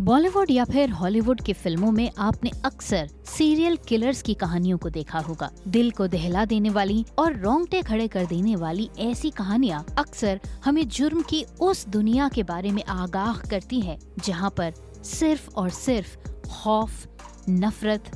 बॉलीवुड या फिर हॉलीवुड की फिल्मों में आपने अक्सर सीरियल किलर्स की कहानियों को देखा होगा। दिल को दहला देने वाली और रोंगटे खड़े कर देने वाली ऐसी कहानियाँ अक्सर हमें जुर्म की उस दुनिया के बारे में आगाह करती है जहाँ पर सिर्फ और सिर्फ खौफ, नफरत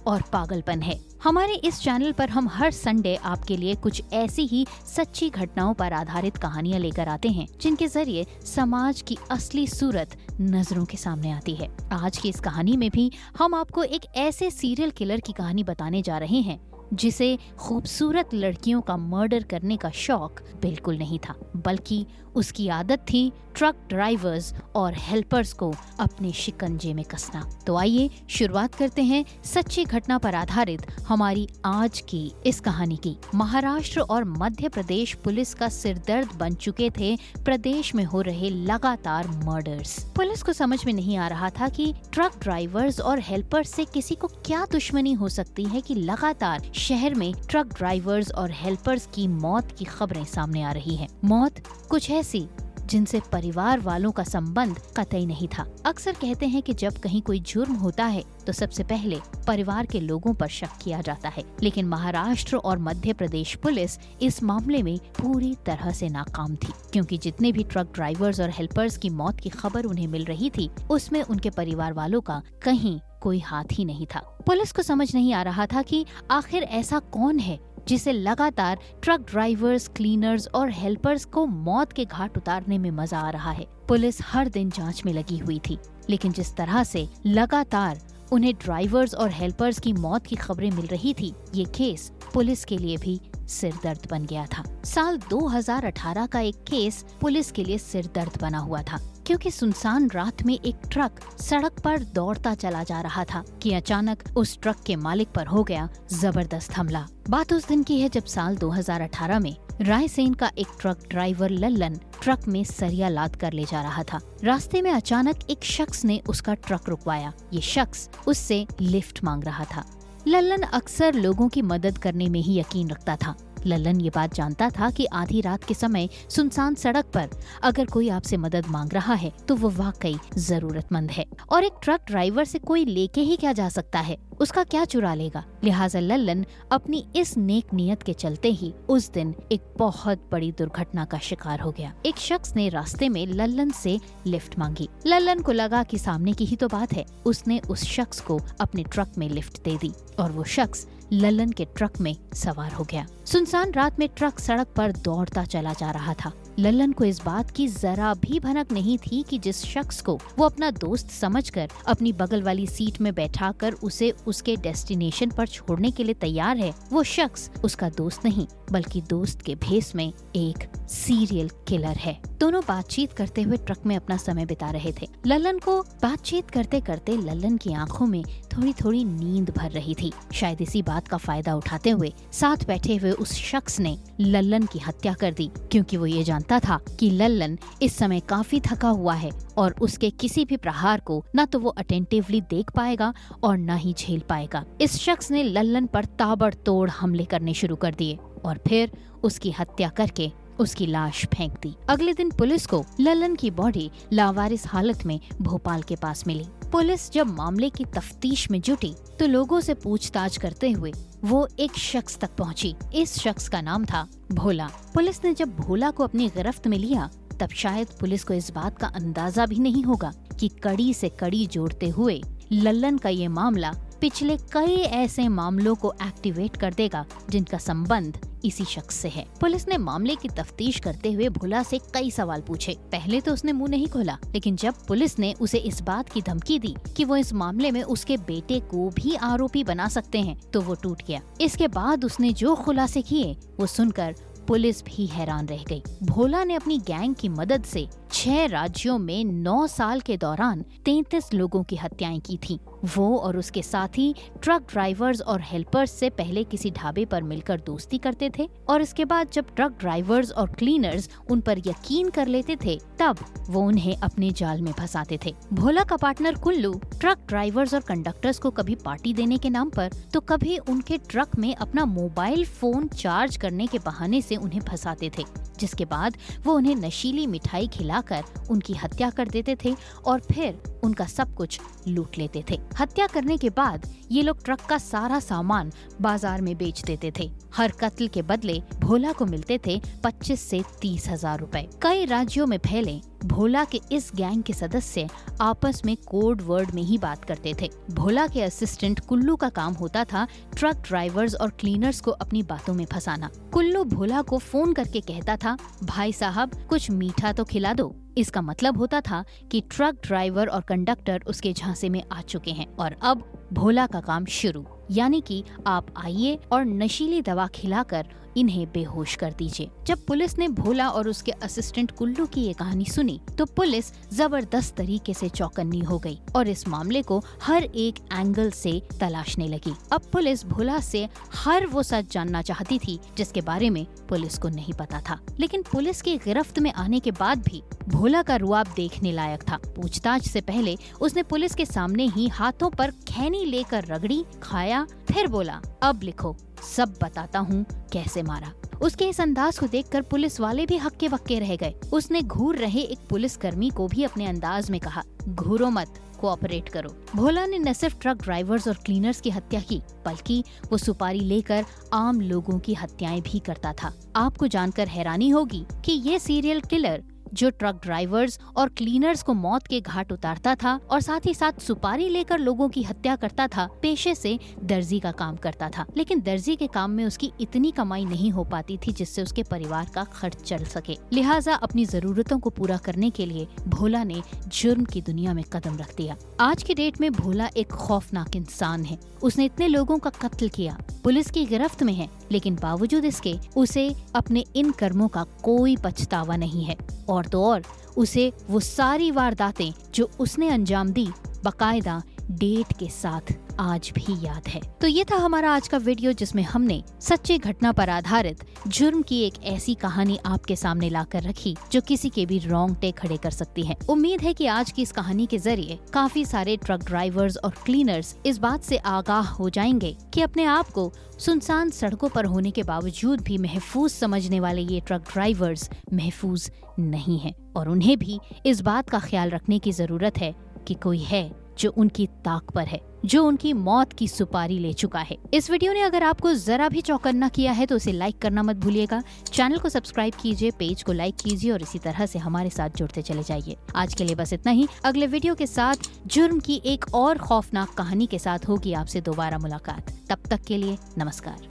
और पागलपन है। हमारे इस चैनल पर हम हर संडे आपके लिए कुछ ऐसी ही सच्ची घटनाओं पर आधारित कहानियां लेकर आते हैं जिनके जरिए समाज की असली सूरत नजरों के सामने आती है। आज की इस कहानी में भी हम आपको एक ऐसे सीरियल किलर की कहानी बताने जा रहे हैं जिसे खूबसूरत लड़कियों का मर्डर करने का शौक बिल्कुल नहीं था, बल्कि उसकी आदत थी ट्रक ड्राइवर्स और हेल्पर्स को अपने शिकंजे में कसना। तो आइए शुरुआत करते हैं सच्ची घटना पर आधारित हमारी आज की इस कहानी की। महाराष्ट्र और मध्य प्रदेश पुलिस का सिरदर्द बन चुके थे प्रदेश में हो रहे लगातार मर्डर्स। पुलिस को समझ में नहीं आ रहा था कि ट्रक ड्राइवर्स और हेल्पर्स से किसी को क्या दुश्मनी हो सकती है कि लगातार शहर में ट्रक ड्राइवर्स और हेल्पर्स की मौत की खबरें सामने आ रही हैं। मौत कुछ ऐसी जिनसे परिवार वालों का संबंध कतई नहीं था। अक्सर कहते हैं कि जब कहीं कोई जुर्म होता है तो सबसे पहले परिवार के लोगों पर शक किया जाता है, लेकिन महाराष्ट्र और मध्य प्रदेश पुलिस इस मामले में पूरी तरह से नाकाम थी, क्योंकि जितने भी ट्रक ड्राइवर्स और हेल्पर्स की मौत की खबर उन्हें मिल रही थी उसमें उनके परिवार वालों का कहीं कोई हाथ ही नहीं था। पुलिस को समझ नहीं आ रहा था कि आखिर ऐसा कौन है जिसे लगातार ट्रक ड्राइवर्स, क्लीनर्स और हेल्पर्स को मौत के घाट उतारने में मजा आ रहा है। पुलिस हर दिन जांच में लगी हुई थी, लेकिन जिस तरह से लगातार उन्हें ड्राइवर्स और हेल्पर्स की मौत की खबरें मिल रही थी, ये केस पुलिस के लिए भी सिरदर्द बन गया था। साल 2018 का एक केस पुलिस के लिए सिरदर्द बना हुआ था, क्योंकि सुनसान रात में एक ट्रक सड़क पर दौड़ता चला जा रहा था कि अचानक उस ट्रक के मालिक पर हो गया जबरदस्त हमला। बात उस दिन की है जब साल 2018 में रायसेन का एक ट्रक ड्राइवर लल्लन ट्रक में सरिया लाद कर ले जा रहा था। रास्ते में अचानक एक शख्स ने उसका ट्रक रुकवाया। ये शख्स उससे लिफ्ट मांग रहा था। लल्लन अक्सर लोगों की मदद करने में ही यकीन रखता था। लल्लन ये बात जानता था कि आधी रात के समय सुनसान सड़क पर अगर कोई आपसे मदद मांग रहा है तो वो वाकई जरूरतमंद है, और एक ट्रक ड्राइवर से कोई लेके ही क्या जा सकता है, उसका क्या चुरा लेगा। लिहाजा लल्लन अपनी इस नेक नियत के चलते ही उस दिन एक बहुत बड़ी दुर्घटना का शिकार हो गया। एक शख्स ने रास्ते में लल्लन से लिफ्ट मांगी। लल्लन को लगा कि सामने की ही तो बात है। उसने उस शख्स को अपने ट्रक में लिफ्ट दे दी और वो शख्स लल्लन के ट्रक में सवार हो गया। सुनसान रात में ट्रक सड़क पर दौड़ता चला जा रहा था। लल्लन को इस बात की जरा भी भनक नहीं थी कि जिस शख्स को वो अपना दोस्त समझकर अपनी बगल वाली सीट में बैठाकर उसे उसके डेस्टिनेशन पर छोड़ने के लिए तैयार है, वो शख्स उसका दोस्त नहीं बल्कि दोस्त के भेस में एक सीरियल किलर है। दोनों बातचीत करते हुए ट्रक में अपना समय बिता रहे थे। लल्लन को बातचीत करते करते लल्लन की आंखों में थोड़ी थोड़ी नींद भर रही थी। शायद इसी बात का फायदा उठाते हुए साथ बैठे हुए उस शख्स ने लल्लन की हत्या कर दी, क्योंकि वो ये जानता था कि लल्लन इस समय काफी थका हुआ है और उसके किसी भी प्रहार को न तो वो अटेंटिवली देख पाएगा और न ही झेल पाएगा। इस शख्स ने लल्लन पर ताबड़तोड़ हमले करने शुरू कर दिए और फिर उसकी हत्या करके उसकी लाश फेंक दी। अगले दिन पुलिस को लल्लन की बॉडी लावारिस हालत में भोपाल के पास मिली। पुलिस जब मामले की तफ्तीश में जुटी तो लोगों से पूछताछ करते हुए वो एक शख्स तक पहुंची। इस शख्स का नाम था भोला। पुलिस ने जब भोला को अपनी गिरफ्त में लिया तब शायद पुलिस को इस बात का अंदाजा भी नहीं होगा कि कड़ी से कड़ी जोड़ते हुए लल्लन का ये मामला पिछले कई ऐसे मामलों को एक्टिवेट कर देगा जिनका संबंध इसी शख्स से है। पुलिस ने मामले की तफ्तीश करते हुए भोला से कई सवाल पूछे। पहले तो उसने मुंह नहीं खोला, लेकिन जब पुलिस ने उसे इस बात की धमकी दी कि वो इस मामले में उसके बेटे को भी आरोपी बना सकते हैं तो वो टूट गया। इसके बाद उसने जो खुलासे किए वो सुनकर पुलिस भी हैरान रह गई। भोला ने अपनी गैंग की मदद से 6 राज्यों में 9 साल के दौरान 33 लोगों की हत्याएं की थीं। वो और उसके साथी ट्रक ड्राइवर्स और हेल्पर्स से पहले किसी ढाबे पर मिलकर दोस्ती करते थे और इसके बाद जब ट्रक ड्राइवर्स और क्लीनर्स उन पर यकीन कर लेते थे तब वो उन्हें अपने जाल में फंसाते थे। भोला का पार्टनर कुल्लू ट्रक ड्राइवर्स और कंडक्टर्स को कभी पार्टी देने के नाम पर तो कभी उनके ट्रक में अपना मोबाइल फोन चार्ज करने के बहाने से उन्हें फंसाते थे, जिसके बाद वो उन्हें नशीली मिठाई खिलाकर उनकी हत्या कर देते थे और फिर उनका सब कुछ लूट लेते थे। हत्या करने के बाद ये लोग ट्रक का सारा सामान बाजार में बेच देते थे। हर कत्ल के बदले भोला को मिलते थे 25 से 30 हजार रुपए। कई राज्यों में फैले भोला के इस गैंग के सदस्य आपस में कोड वर्ड में ही बात करते थे। भोला के असिस्टेंट कुल्लू का काम होता था ट्रक ड्राइवर्स और क्लीनर्स को अपनी बातों में फंसाना। कुल्लू भोला को फोन करके कहता था, भाई साहब कुछ मीठा तो खिला दो। इसका मतलब होता था कि ट्रक ड्राइवर और कंडक्टर उसके झांसे में आ चुके हैं और अब भोला का काम शुरू, यानी कि आप आइए और नशीली दवा खिलाकर इन्हें बेहोश कर दीजिए। जब पुलिस ने भोला और उसके असिस्टेंट कुल्लू की ये कहानी सुनी तो पुलिस जबरदस्त तरीके से चौकन्नी हो गई और इस मामले को हर एक एंगल से तलाशने लगी। अब पुलिस भोला से हर वो सच जानना चाहती थी जिसके बारे में पुलिस को नहीं पता था। लेकिन पुलिस की गिरफ्त में आने के बाद भी भोला का रुआब देखने लायक था। पूछताछ से पहले उसने पुलिस के सामने ही हाथों पर खैनी लेकर रगड़ी, खाया, फिर बोला, अब लिखो, सब बताता हूँ कैसे मारा। उसके इस अंदाज को देखकर पुलिस वाले भी हक्के बक्के रह गए। उसने घूर रहे एक पुलिसकर्मी को भी अपने अंदाज में कहा, घूरो मत, कोऑपरेट करो। भोला ने न सिर्फ ट्रक ड्राइवर्स और क्लीनर्स की हत्या की, बल्कि वो सुपारी लेकर आम लोगों की हत्याएं भी करता था। आपको जानकर हैरानी होगी कि ये सीरियल किलर जो ट्रक ड्राइवर्स और क्लीनर्स को मौत के घाट उतारता था और साथ ही साथ सुपारी लेकर लोगों की हत्या करता था, पेशे से दर्जी का काम करता था। लेकिन दर्जी के काम में उसकी इतनी कमाई नहीं हो पाती थी जिससे उसके परिवार का खर्च चल सके। लिहाजा अपनी जरूरतों को पूरा करने के लिए भोला ने जुर्म की दुनिया में कदम रख दिया। आज की डेट में भोला एक खौफनाक इंसान है। उसने इतने लोगों का कत्ल किया, पुलिस की गिरफ्त में है, लेकिन बावजूद इसके उसे अपने इन कर्मों का कोई पछतावा नहीं है। और तो और उसे वो सारी वारदातें जो उसने अंजाम दी बकायदा डेट के साथ आज भी याद है। तो ये था हमारा आज का वीडियो जिसमें हमने सच्ची घटना पर आधारित जुर्म की एक ऐसी कहानी आपके सामने लाकर रखी जो किसी के भी रोंगटे खड़े कर सकती है। उम्मीद है कि आज की इस कहानी के जरिए काफी सारे ट्रक ड्राइवर्स और क्लीनर्स इस बात से आगाह हो जाएंगे कि अपने आप को सुनसान सड़कों पर होने के बावजूद भी महफूज समझने वाले ये ट्रक ड्राइवर्स महफूज नहीं है और उन्हें भी इस बात का ख्याल रखने की जरूरत है कि कोई है जो उनकी ताक पर है, जो उनकी मौत की सुपारी ले चुका है। इस वीडियो ने अगर आपको जरा भी चौकन्ना किया है तो उसे लाइक करना मत भूलिएगा। चैनल को सब्सक्राइब कीजिए, पेज को लाइक कीजिए और इसी तरह से हमारे साथ जुड़ते चले जाइए। आज के लिए बस इतना ही। अगले वीडियो के साथ जुर्म की एक और खौफनाक कहानी के साथ होगी आपसे दोबारा मुलाकात। तब तक के लिए नमस्कार।